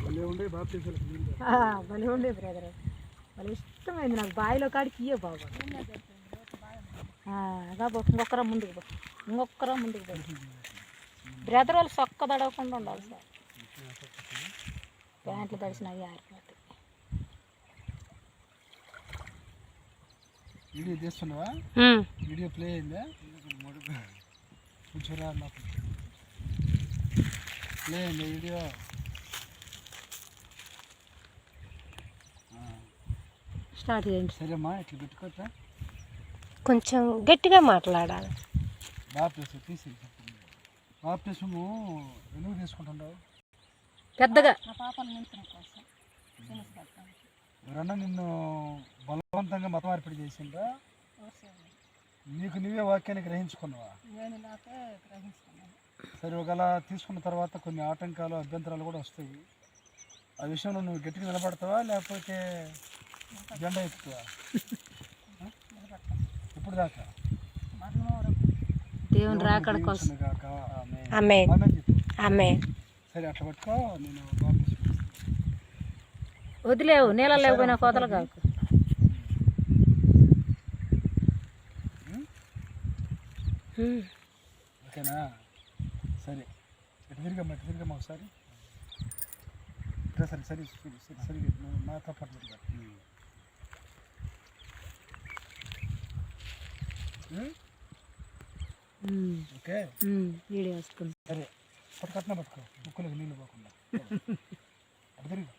భలే ఉండే బ్రదర్, భలే ఇష్టమైంది నాకు. బావిలో కాడికి ఇయ్యే బాబు. ఇంకొకరా ముందుకు పో, ఇంకొకరా ముందుకు పో. బ్రదర్ వాళ్ళు సొక్క తడవకుండా ఉండాలి సార్. ప్యాంట్లు తడిసినవి ఆరిపోతాయి. వీడియో తీస్తున్నావా? వీడియో ప్లే అయిందా? కూర్చోరా, ప్లే అయింది వీడియో. స్టార్ట్ చేయండి. సరేమ్మా, ఇట్లా పెట్టుకోవచ్చా? కొంచెం గట్టిగా మాట్లాడాలి. బాప్టిజం తీసి బాప్టిజము ఎందుకు తీసుకుంటున్నావు? పెద్దగా ఎవరన్నా నిన్ను బలవంతంగా మత మార్పిడి చేసిందా? నీకు నువ్వే వాక్యాన్ని గ్రహించుకున్నావా? సరే, ఒకవేళ తీసుకున్న తర్వాత కొన్ని ఆటంకాలు అభ్యంతరాలు కూడా వస్తాయి. ఆ విషయంలో నువ్వు గట్టిగా నిలబడతావా లేకపోతే జెండా ఎక్కుతావా? ఇప్పుడు దాకా దేవుని రాకడ కోసం. సరే, అట్లా పట్టుకో. నేను బాప్టిజం వదిలేవు, నీళ్ళ లేకపోయినా కోతలు కాకు. ఓకేనా? సరే, ఎటు తిరిగమ్మా ఒకసారి. సరే సరే సరే సరే నాతో పాటు ఓకే, వీడియో వస్తుంది. సరే, పట్టుకట్నా పట్టుకో, ముక్కులకు నీళ్ళు పోకుండా. అటు తిరిగి.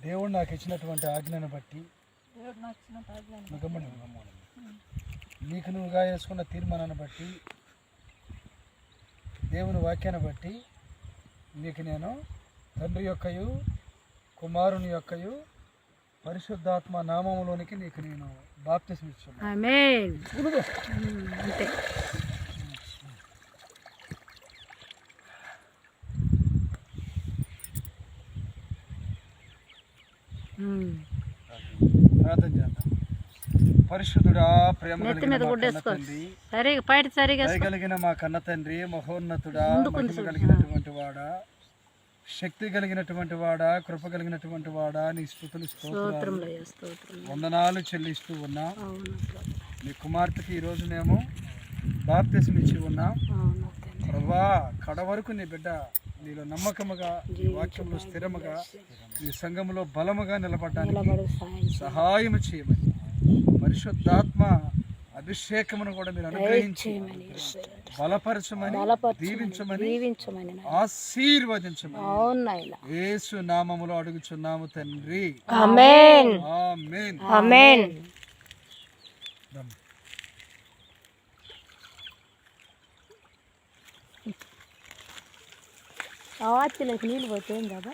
దేవుడు నాకు ఇచ్చినటువంటి ఆజ్ఞను బట్టి, నీకు నువ్వుగా వేసుకున్న తీర్మానాన్ని బట్టి, దేవుని వాక్యాన్ని బట్టి నీకు నేను తండ్రి యొక్కయు కుమారుని యొక్కయు పరిశుద్ధాత్మ నామములోనికి నీకు నేను బాప్తిసం ఇస్తున్నాను. ఆమేన్. అంతే. ప్రార్థన చేద్దాం. పరిశుద్ధుడా, ప్రేమ కలిగిన మా కన్న తండ్రి, మహోన్నతుడా, మహిమ కలిగినటువంటి వాడా, శక్తి కలిగినటువంటి వాడా, కృప కలిగినటువంటి వాడా, నీ స్తుతులు స్తోత్రాలు వందనాలు చెల్లిస్తూ ఉన్నాం. నీ కుమార్తెకి ఈరోజు మేము బాప్తిసం ఇచ్చి ఉన్నాం. ప్రభువా, కడ వరకు నీ బిడ్డ నీలో నమ్మకముగా, నీ వాక్యంలో స్థిరముగా, నీ సంఘములో బలముగా నిలబడడానికి సహాయం చేయమని, పరిశుద్ధాత్మ అభిషేకమును కూడా మీరు అనుగ్రహించి బలపరచమని, దీవించమని, ఆశీర్వదించమని యేసు నామములో అడుగుచున్నాము తండ్రి. ఆమేన్. ఆమేన్. ఆమేన్. ఆ వాటిలోకి నీళ్ళు పోతే ఏం కదా.